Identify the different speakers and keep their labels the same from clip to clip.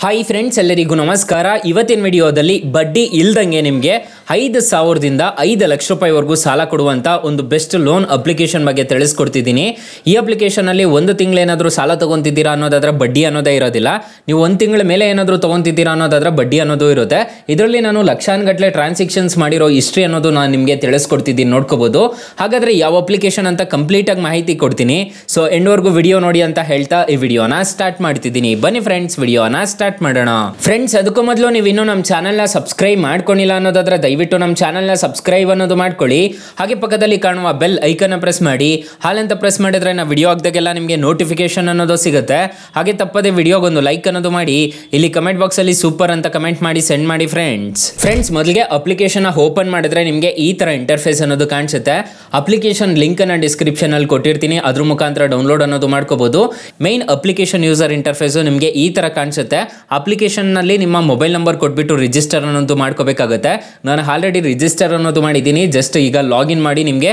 Speaker 1: Hi friends, ಎಲ್ಲರಿಗೂ ನಮಸ್ಕಾರ. ಇವತ್ತಿನ ವಿಡಿಯೋದಲ್ಲಿ ಬಡ್ಡಿ ಇಲ್ದಂಗೆ ನಿಮಗೆ 5,000ದಿಂದ 5 ಲಕ್ಷ ರೂಪಾಯಿವರೆಗೂ ಸಾಲ ಕೊಡುವಂಥ ಒಂದು ಬೆಸ್ಟ್ ಲೋನ್ ಅಪ್ಲಿಕೇಶನ್ ಬಗ್ಗೆ ತಿಳಿಸ್ಕೊಡ್ತಿದ್ದೀನಿ. ಈ ಅಪ್ಲಿಕೇಶನಲ್ಲಿ ಒಂದು ತಿಂಗಳೇನಾದರೂ ಸಾಲ ತೊಗೊತಿದ್ದೀರಾ ಅನ್ನೋದಾದ್ರೆ ಬಡ್ಡಿ ಅನ್ನೋದೇ ಇರೋದಿಲ್ಲ. ನೀವು ಒಂದು ತಿಂಗಳ ಮೇಲೆ ಏನಾದರೂ ತೊಗೊತಿದ್ದೀರಾ ಅನ್ನೋದಾದ್ರೆ ಬಡ್ಡಿ ಅನ್ನೋದು ಇರುತ್ತೆ. ಇದರಲ್ಲಿ ನಾನು ಲಕ್ಷಾನುಗಟ್ಟಲೆ ಟ್ರಾನ್ಸಾಕ್ಷನ್ಸ್ ಮಾಡಿರೋ ಹಿಸ್ಟ್ರಿ ಅನ್ನೋದು ನಾನು ನಿಮಗೆ ತಿಳಿಸ್ಕೊಡ್ತಿದ್ದೀನಿ, ನೋಡ್ಕೋಬೋದು. ಹಾಗಾದರೆ ಯಾವ ಅಪ್ಲಿಕೇಶನ್ ಅಂತ ಕಂಪ್ಲೀಟಾಗಿ ಮಾಹಿತಿ ಕೊಡ್ತೀನಿ. ಸೊ ಎಂಡ್ವರೆಗೂ ವಿಡಿಯೋ ನೋಡಿ ಅಂತ ಹೇಳ್ತಾ ಈ ವಿಡಿಯೋನ ಸ್ಟಾರ್ಟ್ ಮಾಡ್ತಿದ್ದೀನಿ. ಬನ್ನಿ ಫ್ರೆಂಡ್ಸ್, ವಿಡಿಯೋನ ಸ್ಟಾರ್ಟ್ ಮಾಡೋಣ. ಫ್ರೆಂಡ್ಸ್, ಅದಕ್ಕೂ ಮೊದಲು ನೀವು ಇನ್ನೂ ನಮ್ಮ ಚಾನಲ್ನ ಸಬ್ಸ್ಕ್ರೈಬ್ ಮಾಡ್ಕೊಂಡಿಲ್ಲ ಅನ್ನೋದಾದ್ರೆ ದಯವಿಟ್ಟು ನಮ್ಮ ಚಾನಲ್ನ ಸಬ್ಸ್ಕ್ರೈಬ್ ಅನ್ನೋದು ಮಾಡ್ಕೊಳ್ಳಿ. ಹಾಗೆ ಪಕ್ಕದಲ್ಲಿ ಕಾಣುವ ಬೆಲ್ ಐಕನ್ ಪ್ರೆಸ್ ಮಾಡಿ. ಹಾಲಂತ ಪ್ರೆಸ್ ಮಾಡಿದ್ರೆ ನಾವು ವಿಡಿಯೋ ಹಾಕಿದಾಗೆಲ್ಲ ನಿಮಗೆ ನೋಟಿಫಿಕೇಶನ್ ಅನ್ನೋದು ಸಿಗುತ್ತೆ. ಹಾಗೆ ತಪ್ಪದೆ ವಿಡಿಯೋಗೊಂದು ಲೈಕ್ ಅನ್ನೋದು ಮಾಡಿ. ಇಲ್ಲಿ ಕಮೆಂಟ್ ಬಾಕ್ಸ್ ಅಲ್ಲಿ ಸೂಪರ್ ಅಂತ ಕಮೆಂಟ್ ಮಾಡಿ ಸೆಂಡ್ ಮಾಡಿ ಫ್ರೆಂಡ್ಸ್. ಮೊದಲಿಗೆ ಅಪ್ಲಿಕೇಶನ್ ಓಪನ್ ಮಾಡಿದ್ರೆ ನಿಮಗೆ ಈ ತರ ಇಂಟರ್ಫೇಸ್ ಅನ್ನೋದು ಕಾಣಿಸುತ್ತೆ. ಅಪ್ಲಿಕೇಶನ್ ಲಿಂಕ್ ಅನ್ನ ಡಿಸ್ಕ್ರಿಪ್ಷನ್ ಅಲ್ಲಿ ಕೊಟ್ಟಿರ್ತೀನಿ, ಅದ್ರ ಮುಖಾಂತರ ಡೌನ್ಲೋಡ್ ಅನ್ನೋದು ಮಾಡ್ಕೋಬಹುದು. ಮೈನ್ ಅಪ್ಲಿಕೇಶನ್ ಯೂಸರ್ ಇಂಟರ್ಫೇಸ್ ನಿಮಗೆ ಈ ತರ ಕಾಣಿಸುತ್ತೆ. ಅಪ್ಲಿಕೇಶನ್ ನಲ್ಲಿ ನಿಮ್ಮ ಮೊಬೈಲ್ ನಂಬರ್ ಕೊಟ್ಬಿಟ್ಟು ರಿಜಿಸ್ಟರ್ ಅನ್ನೋದು ಮಾಡ್ಕೋಬೇಕಾಗುತ್ತೆ. ನಾನು ಆಲ್ರೆಡಿ ರಿಜಿಸ್ಟರ್ ಅನ್ನೋದು ಮಾಡಿದ್ದೀನಿ. ಜಸ್ಟ್ ಈಗ ಲಾಗಿನ್ ಮಾಡಿ ನಿಮಗೆ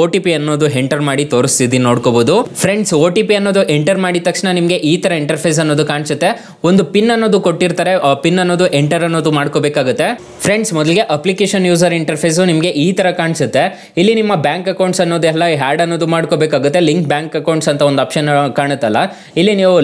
Speaker 1: OTP ಅನ್ನೋದು ಎಂಟರ್ ಮಾಡಿ ತೋರಿಸ್ತಿದ್ದೀನಿ, ನೋಡ್ಕೋಬಹುದು. ಫ್ರೆಂಡ್ಸ್, OTP ಅನ್ನೋದು ಎಂಟರ್ ಮಾಡಿದ ತಕ್ಷಣ ನಿಮಗೆ ಈ ತರ ಇಂಟರ್ಫೇಸ್ ಅನ್ನೋದು ಕಾಣಿಸುತ್ತೆ. ಒಂದು ಪಿನ್ ಅನ್ನೋದು ಕೊಟ್ಟಿರ್ತಾರೆ, ಪಿನ್ ಅನ್ನೋದು ಎಂಟರ್ ಅನ್ನೋದು ಮಾಡ್ಕೋಬೇಕಾಗುತ್ತೆ. ಫ್ರೆಂಡ್ಸ್, ಮೊದಲಿಗೆ ಅಪ್ಲಿಕೇಶನ್ ಯೂಸರ್ ಇಂಟರ್ಫೇಸ್ ನಿಮಗೆ ಈ ತರ ಕಾಣಿಸುತ್ತೆ. ಇಲ್ಲಿ ನಿಮ್ಮ ಬ್ಯಾಂಕ್ ಅಕೌಂಟ್ಸ್ ಅನ್ನೋದೆಲ್ಲ ಆ್ಯಡ್ ಅನ್ನೋದು ಮಾಡ್ಕೋಬೇಕಾಗುತ್ತೆ. ಲಿಂಕ್ ಬ್ಯಾಂಕ್ ಅಕೌಂಟ್ಸ್ ಅಂತ ಒಂದು ಆಪ್ಷನ್ ಕಾಣುತ್ತಲ್ಲ, ಇಲ್ಲಿ ನೀವು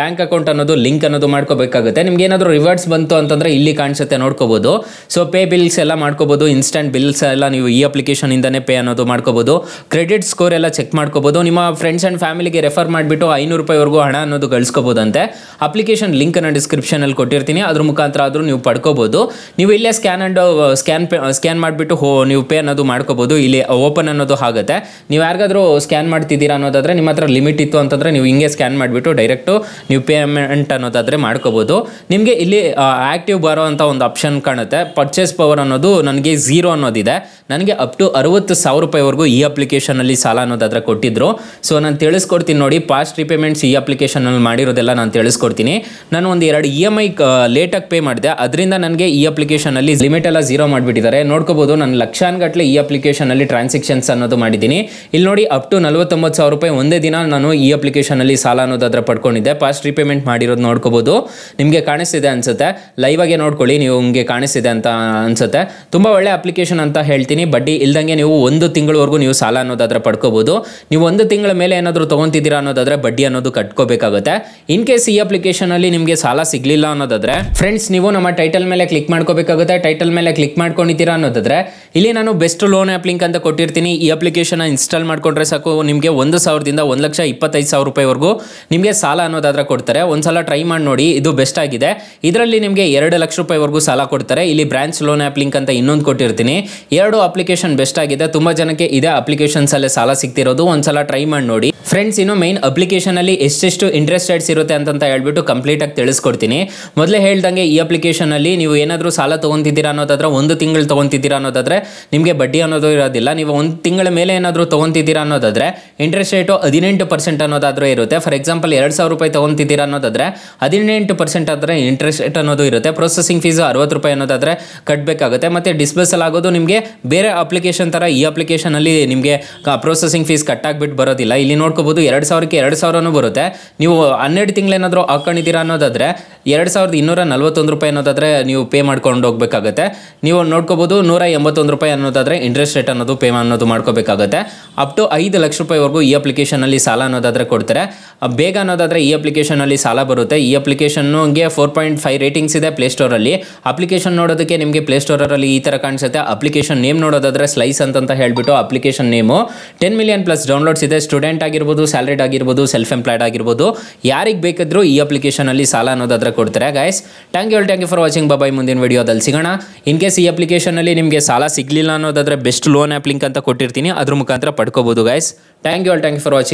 Speaker 1: ಬ್ಯಾಂಕ್ ಅಕೌಂಟ್ ಅನ್ನೋದು ಲಿಂಕ್ ಅನ್ನೋದು ಮಾಡ್ಕೋಬೇಕಾಗುತ್ತೆ. ನಿಮ್ಗೆ ಏನಾದರೂ ರಿವರ್ಸ್ ಬಂತು ಅಂತಂದ್ರೆ ಇಲ್ಲಿ ಕಾಣಿಸುತ್ತೆ, ನೋಡ್ಕೋಬಹುದು. ಸೊ ಪೇ ಬಿಲ್ಸ್ ಎಲ್ಲ ಮಾಡ್ಕೋಬಹುದು. ಇನ್ಸ್ಟೆಂಟ್ ಬಿಲ್ಸ್ ಎಲ್ಲ ನೀವು ಈ ಅಪ್ಲಿಕೇಶನ್ ಇಂದಾನೆ ಪೇ ಅನ್ನೋದು ಮಾಡ್ಕೋಬಹುದು. ಕ್ರೆಡಿಟ್ ಸ್ಕೋರ್ ಎಲ್ಲ ಚೆಕ್ ಮಾಡ್ಕೋಬಹುದು. ನಿಮ್ಮ ಫ್ರೆಂಡ್ಸ್ ಅಂಡ್ ಫ್ಯಾಮಿಲಿಗೆ ರೆಫರ್ ಮಾಡಿಬಿಟ್ಟು 500 ರೂಪಾಯಿವರೆಗೂ ಹಣ ಅನ್ನೋದು ಗಳಿಸ್ಕೋಬಹುದಂತೆ. ಅಪ್ಲಿಕೇಶನ್ ಲಿಂಕ್ ಅನ್ನು ಡಿಸ್ಕ್ರಿಪ್ಷನ್ ಅಲ್ಲಿ ಕೊಟ್ಟಿರ್ತೀನಿ, ಅದ್ರ ಮುಖಾಂತರ ಆದ್ರೂ ನೀವು ಪಡ್ಕೋಬಹುದು. ನೀವು ಇಲ್ಲೇ ಸ್ಕ್ಯಾನ್ ಮಾಡಿಬಿಟ್ಟು ನೀವು ಪೇ ಅನ್ನೋದು ಮಾಡ್ಕೋಬಹುದು. ಇಲ್ಲಿ ಓಪನ್ ಅನ್ನೋದು ಆಗುತ್ತೆ. ನೀವು ಯಾರಿಗಾದ್ರೂ ಸ್ಕ್ಯಾನ್ ಮಾಡ್ತಿದ್ದೀರಾ ಅನ್ನೋದಾದ್ರೆ, ನಿಮ್ಮ ಹತ್ರ ಲಿಮಿಟ್ ಇತ್ತು ಅಂತಂದ್ರೆ ನೀವು ಹಿಂಗೆ ಸ್ಕ್ಯಾನ್ ಮಾಡಿಬಿಟ್ಟು ಡೈರೆಕ್ಟ್ ನೀವು ಪೇಮೆಂಟ್ ಅನ್ನೋದಾದ್ರೆ ಮಾಡ್ಕೋಬಹುದು. ನಿಮಗೆ ಇಲ್ಲಿ ಆಕ್ಟಿವ್ ಬರೋ ಅಂತ ಒಂದು ಆಪ್ಷನ್ ಕಾಣುತ್ತೆ. ಪರ್ಚೇಸ್ ಪವರ್ ಅನ್ನೋದು ನನಗೆ 0 ಅನ್ನೋದಿದೆ. ನನಗೆ ಅಪ್ ಟು 60,000 ರೂಪಾಯಿವರೆಗೂ ಈ ಅಪ್ಲಿಕೇಶನ್ ಅಲ್ಲಿ ಸಾಲ ಅನ್ನೋದಾದ್ರೆ ಕೊಟ್ಟಿದ್ರು. ಸೊ ನಾನು ತಿಳಿಸ್ಕೊಡ್ತೀನಿ ನೋಡಿ. ಪಾಸ್ಟ್ ರಿಪೇಮೆಂಟ್ಸ್ ಈ ಅಪ್ಲಿಕೇಶನ್ ಅಲ್ಲಿ ಮಾಡಿರೋದೆಲ್ಲ ನಾನು ತಿಳಿಸ್ಕೊಡ್ತೀನಿ. ನಾನು ಒಂದು 2 EMI ಲೇಟಾಗಿ ಪೇ ಮಾಡಿದೆ, ಅದರಿಂದ ನನಗೆ ಈ ಅಪ್ಲಿಕೇಶನ್ ಅಲ್ಲಿ ಲಿಮಿಟ್ ಎಲ್ಲ 0 ಮಾಡಿಬಿಟ್ಟಿದ್ದಾರೆ. ನೋಡ್ಕೋಬಹುದು, ನಾನು ಲಕ್ಷಾನುಗಟ್ಟಲೆ ಈ ಅಪ್ಲಿಕೇಶನ್ ಅಲ್ಲಿ ಟ್ರಾನ್ಸಾಕ್ಷನ್ಸ್ ಅನ್ನೋದು ಮಾಡಿದ್ದೀನಿ. ಇಲ್ಲಿ ನೋಡಿ, ಅಪ್ ಟು 49,000 ರೂಪಾಯಿ ಒಂದೇ ದಿನ ನಾನು ಈ ಅಪ್ಲಿಕೇಶನ್ ಅಲ್ಲಿ ಸಾಲ ಅನ್ನೋದಾದ್ರೆ ಪಡ್ಕೊಂಡಿದ್ದೆ. ಪಾಸ್ಟ್ ರಿಪೇಮೆಂಟ್ ಮಾಡಿರೋದು ನೋಡ್ಕೋಬಹುದು. ನಿಮಗೆ ಕಾಣಿಸ್ತಿದೆ ಅನ್ಸುತ್ತೆ, ಲೈವ್ ಆಗಿ ನೋಡ್ಕೊಳ್ಳಿ, ನೀವು ನಿಮಗೆ ಕಾಣಿಸ್ತಿದೆ ಅಂತ ಅನ್ಸುತ್ತೆ. ತುಂಬಾ ಒಳ್ಳೆ ಅಪ್ಲಿಕೇಶನ್ ಅಂತ ಹೇಳ್ತೀನಿ. ಬಡ್ಡಿ ಇಲ್ದಂಗೆ ನೀವು 1 ತಿಂಗಳವರೆಗೂ ನೀವು ಸಾಲ ಅನ್ನೋದಾದ್ರೆ ಪಡ್ಕೋಬಹುದು. ನೀವು 1 ತಿಂಗಳ ಮೇಲೆ ಏನಾದರೂ ತಗೊಂತಿದ್ದೀರಾ ಅನ್ನೋದಾದ್ರೆ ಬಡ್ಡಿ ಅನ್ನೋದು ಕಟ್ಕೋಬೇಕಾಗುತ್ತೆ. ಇನ್ ಕೇಸ್ ಈ ಅಪ್ಲಿಕೇಶನ್ ಅಲ್ಲಿ ನಿಮಗೆ ಸಾಲ ಸಿಗ್ಲಿಲ್ಲ ಅನ್ನೋದಾದ್ರೆ ಫ್ರೆಂಡ್ಸ್, ನೀವು ನಮ್ಮ ಟೈಟಲ್ ಮೇಲೆ ಕ್ಲಿಕ್ ಮಾಡ್ಕೋಬೇಕಾಗುತ್ತೆ. ಟೈಟಲ್ ಮೇಲೆ ಕ್ಲಿಕ್ ಮಾಡ್ಕೊಂಡಿದ್ದೀರಾ ಅನ್ನೋದಾದ್ರೆ ಇಲ್ಲಿ ನಾನು ಬೆಸ್ಟ್ ಲೋನ್ ಆ್ಯಪ್ ಲಿಂಕ್ ಅಂತ ಕೊಟ್ಟಿರ್ತೀನಿ. ಈ ಅಪ್ಲಿಕೇಶನ್ ಇನ್ಸ್ಟಾಲ್ ಮಾಡ್ಕೊಂಡ್ರೆ ಸಾಕು, ನಿಮಗೆ 1,000ದಿಂದ 1,25,000 ರೂಪಾಯಿವರೆಗೂ ನಿಮಗೆ ಸಾಲ ಅನ್ನೋದಾದ್ರೆ ಕೊಡ್ತಾರೆ. ಒಂದ್ಸಲ ಟ್ರೈ ಮಾಡಿ ನೋಡಿ, ಇದು ಬೆಸ್ಟ್ ಆಗಿದೆ. ಇದರಲ್ಲಿ ನಿಮಗೆ 2 ಲಕ್ಷ ರೂಪಾಯಿವರೆಗೂ ಸಾಲ ಕೊಡ್ತಾರೆ. ಇಲ್ಲಿ ಬ್ರಾಂಚ್ ಲೋನ್ ಆ್ಯಪ್ ಲಿಂಕ್ ಅಂತ ಇನ್ನೊಂದು ಕೊಟ್ಟಿರ್ತೀನಿ. 2 ಅಪ್ಲಿಕೇಶನ್ ಬೆಸ್ಟ್ ಆಗಿದೆ. ತುಂಬಾ ಜನಕ್ಕೆ ಇದೇ ಅಪ್ಲಿಕೇಶನ್ಸ್ ಅಲ್ಲೇ ಸಾಲ ಸಿಗ್ತಿರೋದು. ಒಂದ್ಸಲ ಟ್ರೈ ಮಾಡಿ ನೋಡಿ ಫ್ರೆಂಡ್ಸ್. ಇನ್ನು ಮೈನ್ ಅಪ್ಲಿಕೇಶನ್ ಅಲ್ಲಿ ಎಷ್ಟೆಷ್ಟು ಇಂಟ್ರೆಸ್ಟ್ ರೇಟ್ಸ್ ಇರುತ್ತೆ ಅಂತ ಹೇಳ್ಬಿಟ್ಟು ಕಂಪ್ಲೀಟ್ ಆಗಿ ತಿಳಿಸ್ಕೊಡ್ತೀನಿ. ಮೊದಲೇ ಹೇಳ್ದಂಗೆ ಈ ಅಪ್ಲಿಕೇಶನ್ ಅಲ್ಲಿ ನೀವು ಏನಾದರೂ ಸಾಲ ತಗೊಂತಿದ್ದೀರಾ ಅನ್ನೋದಾದ್ರೆ, 1 ತಿಂಗಳು ತಗೊಂತಿದ್ದೀರಾ ಅನ್ನೋದಾದ್ರೆ ನಿಮಗೆ ಬಡ್ಡಿ ಅನ್ನೋದು ಇರೋದಿಲ್ಲ. ನೀವು 1 ತಿಂಗಳ ಮೇಲೆ ಏನಾದರೂ ತಗೊಂತಿದ್ದೀರಾ ಅನ್ನೋದಾದ್ರೆ ಇಂಟ್ರೆಸ್ಟ್ ರೇಟು 18% ಅನ್ನೋದಾದ್ರೂ ಇರುತ್ತೆ. ಫಾರ್ ಎಕ್ಸಾಂಪಲ್ 2,000 ರೂಪಾಯಿ ತಗೊಂತಿದ್ದೀರಾ ಅನ್ನೋದಾದ್ರೆ 18% ಆದ್ರೆ ಇಂಟ್ರೆಸ್ಟ್ ರೇಟ್ ಅನ್ನೋದು ಇರುತ್ತೆ. ಪ್ರೊಸೆಸಿಂಗ್ ಫೀಸ್ 60 ರೂಪಾಯಿ ಅನ್ನೋದಾದ್ರೆ ಕಟ್ಟಬೇಕಾಗುತ್ತೆ. ಮತ್ತೆ ಡಿಸ್ಬರ್ಸಲ್ ಆಗೋದು ನಿಮಗೆ ಬೇರೆ ಅಪ್ಲಿಕೇಶನ್ ತರ ಈ ಅಪ್ಲಿಕೇಶನ್ ಅಲ್ಲಿ ನಿಮಗೆ ಪ್ರೊಸೆಸಿಂಗ್ ಫೀಸ್ ಕಟ್ಟಾಗ್ಬಿಟ್ಟು ಬರೋದಿಲ್ಲ. ಇಲ್ಲಿ ನೋಡ್ಕೋಬಹುದು, 2,000ಕ್ಕೆ 2,000 ಬರುತ್ತೆ. ನೀವು 12 ತಿಂಗಳೇನಾದರೂ ಹಾಕೊಂಡಿದ್ದೀರಾ ಅನ್ನೋದಾದ್ರೆ 2,241 ರೂಪಾಯಿ ಅನ್ನೋದಾದ್ರೆ ನೀವು ಪೇ ಮಾಡ್ಕೊಂಡು ಹೋಗ್ಬೇಕಾಗುತ್ತೆ. ನೀವು ನೋಡ್ಕೋಬಹುದು, 181 ರೂಪಾಯಿ ಅನ್ನೋದಾದ್ರೆ ಇಂಟ್ರೆಸ್ಟ್ ರೇಟ್ ಅನ್ನೋದು ಪೇ ಅನ್ನೋದು ಮಾಡ್ಕೋಬೇಕಾಗುತ್ತೆ. ಅಪ್ ಟು 5 ಲಕ್ಷ ರೂಪಾಯಿವರೆಗೂ ಈ ಅಪ್ಲಿಕೇಶನ್ ಅಲ್ಲಿ ಸಾಲ ಅನ್ನೋದಾದ್ರೆ ಕೊಡ್ತಾರೆ. ಬೇಗ ಅನ್ನೋದಾದ್ರೆ ಈ ಅಪ್ಲಿಕೇಶನ್ ಅಲ್ಲಿ ಸಾಲ ಬರುತ್ತೆ. ಈ ಅಪ್ಲಿಕೇಶನ್ಗೆ 4.5 ರೇಟಿಂಗ್ಸ್ ಇದೆ ಪ್ಲೇಸ್ಟೋರ್ ಅಲ್ಲಿ. ಅಪ್ಲಿಕೇಶನ್ ನೋಡೋದಕ್ಕೆ ನಿಮಗೆ ಪ್ಲೇಸ್ಟೋರ್ ಅಲ್ಲಿ ಈ ತರ ಕಾಣಿಸುತ್ತೆ. ಅಪ್ಲಿಕೇಶನ್ ನೇಮ್ ನೋಡೋದಾದ್ರೆ ಸ್ಲೈಸ್ ಅಂತ ಹೇಳ್ಬಿಟ್ಟು application name 10 million plus downloads ಇದೆ. ಸ್ಟೂಡೆಂಟ್ ಆಗಿರ್ಬೋದು, ಸ್ಯಾಲರಿಡ್ ಆಗಿರ್ಬೋದು, ಸೆಲ್ಫ್ ಎಂಪ್ಲಾಯ್ಡ್ ಆಗಿರ್ಬೋದು, ಯಾರಿಗೆ ಬೇಕಿದ್ರೂ ಈ ಅಪ್ಲಿಕೇಶನ್ ಅಲ್ಲಿ ಸಾಲ ಅನ್ನೋದಾದ್ರೆ ಕೊಡ್ತಾರೆ. Guys, thank you for watching. Bye. ಮುಂದಿನ ವಿಡಿಯೋದಲ್ಲಿ ಸಿಗೋಣ. ಇನ್ ಕೇಸ್ ಈ ಅಪ್ಲಿಕೇಶನ್ ಅಲ್ಲಿ ನಿಮಗೆ ಸಾಲ ಸಿಗ್ಲಿಲ್ಲ ಅನ್ನೋದಾದ್ರೆ ಬೆಸ್ಟ್ ಲೋನ್ ಆ್ಯಪ್ ಲಿಂಕ್ ಅಂತ ಕೊಟ್ಟಿರ್ತೀನಿ, ಅದ್ರ ಮುಖಾಂತರ ಪಡ್ಕೋಬಹುದು. Guys, thank you for watching.